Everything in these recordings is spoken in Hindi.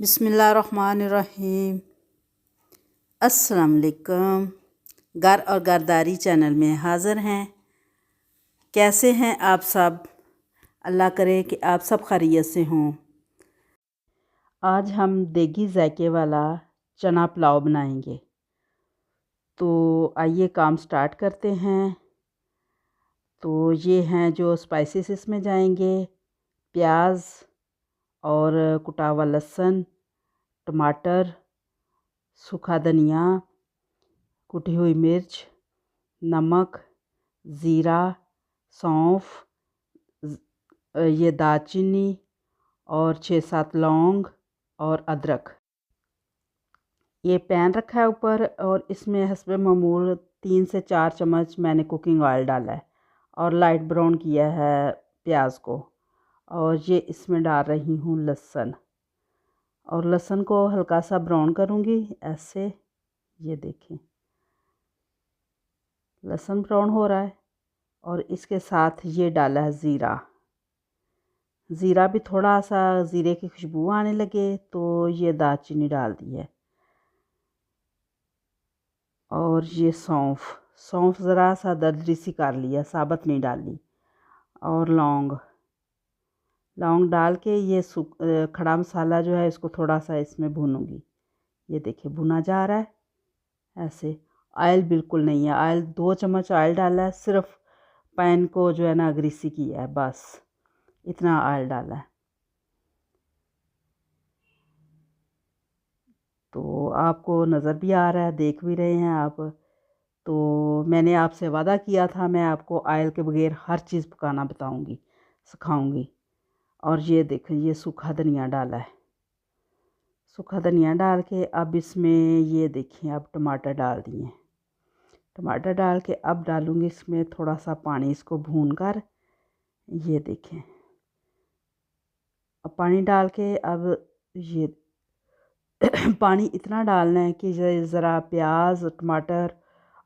बिस्मिल्लाहिर्रहमानिर्रहीम। अस्सलाम वालेकुम। घर और घरदारी चैनल में हाज़िर हैं। कैसे हैं आप सब? अल्लाह करे कि आप सब खैरियत से हों। आज हम देगी जायके वाला चना पुलाव बनाएंगे। तो आइए काम स्टार्ट करते हैं। तो ये हैं जो स्पाइसेस इसमें जाएंगे: प्याज और कुटा हुआ लहसुन, टमाटर, सूखा धनिया, कुटी हुई मिर्च, नमक, ज़ीरा, सौंफ, ये दालचीनी और 6-7 लौंग और अदरक। ये पैन रखा है ऊपर और इसमें हस्बे मामूल 3 से 4 चम्मच मैंने कुकिंग ऑयल डाला है और लाइट ब्राउन किया है प्याज को। और ये इसमें डाल रही हूँ लहसुन, और लहसुन को हल्का सा ब्राउन करूँगी ऐसे। ये देखें लहसुन ब्राउन हो रहा है। और इसके साथ ये डाला है ज़ीरा। ज़ीरा भी थोड़ा सा ज़ीरे की खुशबू आने लगे तो ये दालचीनी डाल दी है। और ये सौंफ ज़रा सा दरदरी सी कर लिया, साबुत नहीं डाली। और लौंग डाल के ये खड़ा मसाला जो है इसको थोड़ा सा इसमें भूनूंगी। ये देखिए भुना जा रहा है ऐसे। ऑयल बिल्कुल नहीं है, ऑयल 2 चम्मच ऑयल डाला है, सिर्फ पैन को जो है ना ग्रीसी किया है, बस इतना ऑयल डाला है। तो आपको नज़र भी आ रहा है, देख भी रहे हैं आप। तो मैंने आपसे वादा किया था मैं आपको ऑयल के बगैर हर चीज़ पकाना बताऊंगी, सिखाऊंगी। और ये देखें ये सूखा धनिया डाला है। सूखा धनिया डाल के अब इसमें ये देखिए अब टमाटर डाल दिए। टमाटर डाल के अब डालूंगी इसमें थोड़ा सा पानी, इसको भून कर। ये देखें अब पानी डाल के अब ये पानी इतना डालना है कि ज़रा प्याज टमाटर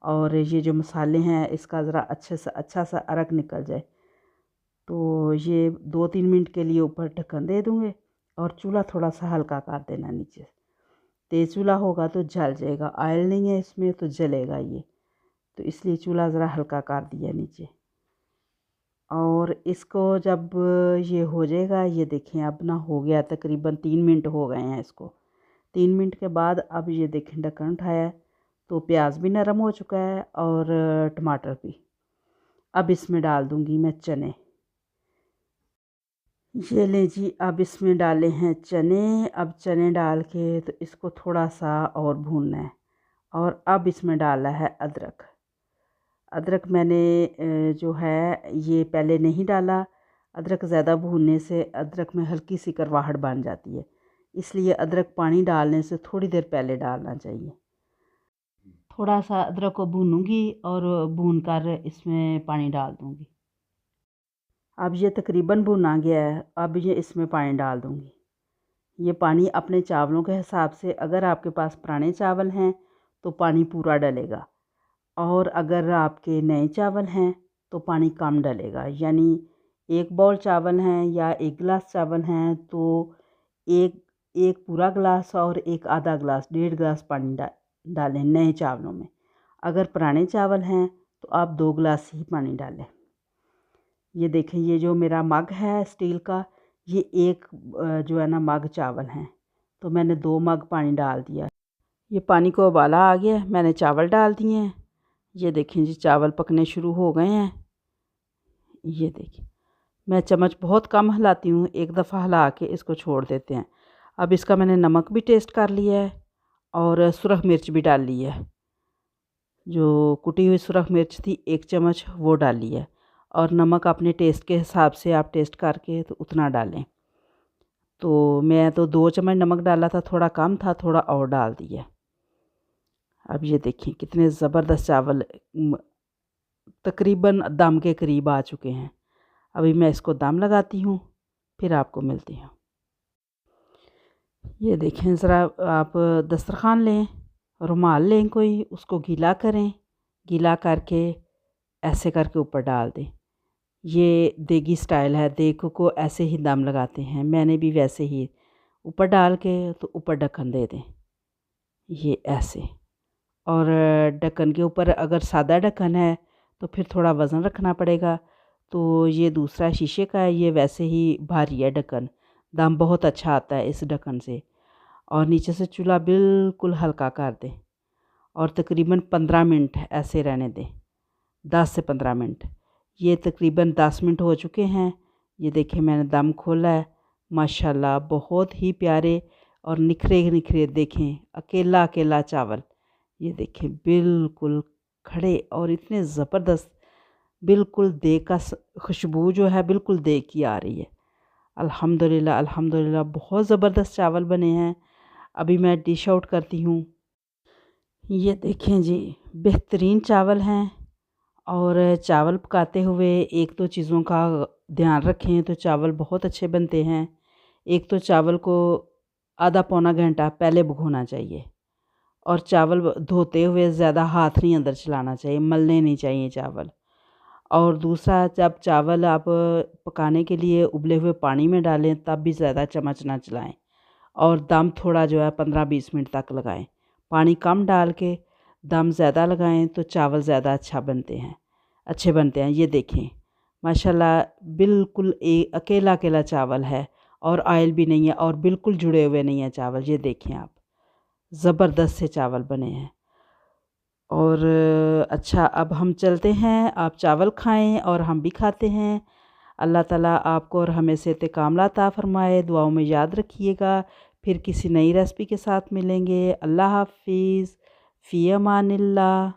और ये जो मसाले हैं इसका ज़रा अच्छा सा अरक निकल जाए। तो ये 2-3 मिनट के लिए ऊपर ढक्कन दे दूँगे और चूल्हा थोड़ा सा हल्का कर देना नीचे। तेज़ चूल्हा होगा तो जल जाएगा, ऑयल नहीं है इसमें तो जलेगा ये, तो इसलिए चूल्हा ज़रा हल्का कर दिया नीचे। और इसको जब ये हो जाएगा, ये देखें अब ना हो गया, तकरीबन 3 मिनट हो गए हैं इसको। 3 मिनट के बाद अब ये देखें ढक्कन उठाया तो प्याज भी नरम हो चुका है और टमाटर भी। अब इसमें डाल दूँगी मैं चने। ये ले जी अब इसमें डाले हैं चने। अब चने डाल के तो इसको थोड़ा सा और भूनना है। और अब इसमें डाला है अदरक मैंने जो है ये पहले नहीं डाला। अदरक ज़्यादा भूनने से अदरक में हल्की सी करवाहट बन जाती है, इसलिए अदरक पानी डालने से थोड़ी देर पहले डालना चाहिए। थोड़ा सा अदरक को भूनूंगी और भून कर इसमें पानी डाल दूंगी। अब ये तकरीबन भुना गया है, अब ये इसमें पानी डाल दूंगी। ये पानी अपने चावलों के हिसाब से, अगर आपके पास पुराने चावल हैं तो पानी पूरा डलेगा, और अगर आपके नए चावल हैं तो पानी कम डलेगा। यानी 1 बाउल चावल हैं या 1 गिलास चावल हैं तो एक एक पूरा गिलास और एक आधा गिलास, 1.5 गिलास पानी डालें नए चावलों में। अगर पुराने चावल हैं तो आप 2 गिलास ही पानी डालें। ये देखें ये जो मेरा मग है स्टील का, ये एक जो है ना मग चावल हैं, तो मैंने 2 मग पानी डाल दिया। ये पानी को उबाला आ गया, मैंने चावल डाल दिए हैं। ये देखें जी चावल पकने शुरू हो गए हैं। ये देखें मैं चम्मच बहुत कम हिलाती हूँ, एक दफ़ा हिला के इसको छोड़ देते हैं। अब इसका मैंने नमक भी टेस्ट कर लिया है और सुरख मिर्च भी डाल ली है। जो कुटी हुई सुरख मिर्च थी 1 चम्मच वो डाली है। और नमक अपने टेस्ट के हिसाब से आप टेस्ट करके तो उतना डालें। तो मैं तो 2 चम्मच नमक डाला था, थोड़ा कम था, थोड़ा और डाल दिया। अब ये देखिए कितने ज़बरदस्त चावल तकरीबन दम के करीब आ चुके हैं। अभी मैं इसको दम लगाती हूँ, फिर आपको मिलती हूँ। ये देखें ज़रा आप दस्तरखान लें, रुमाल लें कोई, उसको गीला करें, गीला करके ऐसे करके ऊपर डाल दें। ये देगी स्टाइल है, देग को ऐसे ही दम लगाते हैं, मैंने भी वैसे ही ऊपर डाल के तो ऊपर ढक्कन दे दें, ये ऐसे। और ढक्कन के ऊपर अगर सादा ढक्कन है तो फिर थोड़ा वज़न रखना पड़ेगा। तो ये दूसरा शीशे का है, ये वैसे ही भारी है ढक्कन, दम बहुत अच्छा आता है इस ढक्कन से। और नीचे से चूल्हा बिल्कुल हल्का कर दें और तकरीबन 15 मिनट ऐसे रहने दें, 10 से 15 मिनट। ये तकरीबन 10 मिनट हो चुके हैं। ये देखिए मैंने दम खोला है, माशाल्लाह बहुत ही प्यारे और निखरे निखरे देखें अकेला अकेला चावल। ये देखें बिल्कुल खड़े और इतने ज़बरदस्त, बिल्कुल देग का खुशबू जो है बिल्कुल देग की आ रही है। अल्हम्दुलिल्लाह अल्हम्दुलिल्लाह बहुत ज़बरदस्त चावल बने हैं। अभी मैं डिश आउट करती हूँ। ये देखें जी, बेहतरीन चावल हैं। और चावल पकाते हुए एक दो चीज़ों का ध्यान रखें तो चावल बहुत अच्छे बनते हैं। एक तो चावल को आधा पौना घंटा पहले भिगोना चाहिए और चावल धोते हुए ज़्यादा हाथ नहीं अंदर चलाना चाहिए, मलने नहीं चाहिए चावल। और दूसरा, जब चावल आप पकाने के लिए उबले हुए पानी में डालें तब भी ज़्यादा चम्मच ना चलाएं और दम थोड़ा जो है 15-20 मिनट तक लगाएं। पानी कम डाल के दम ज़्यादा लगाएं तो चावल ज़्यादा अच्छे बनते हैं। ये देखें माशाल्लाह बिल्कुल अकेला अकेला चावल है और ऑयल भी नहीं है और बिल्कुल जुड़े हुए नहीं है चावल। ये देखें आप, ज़बरदस्त से चावल बने हैं। और अच्छा, अब हम चलते हैं, आप चावल खाएं और हम भी खाते हैं। अल्लाह ताला आपको और हमें सेहत कामला अता फ़रमाए। दुआओं में याद रखिएगा। फिर किसी नई रेसिपी के साथ मिलेंगे। अल्लाह हाफ़िज़, फ़ी अमानिल्लाह।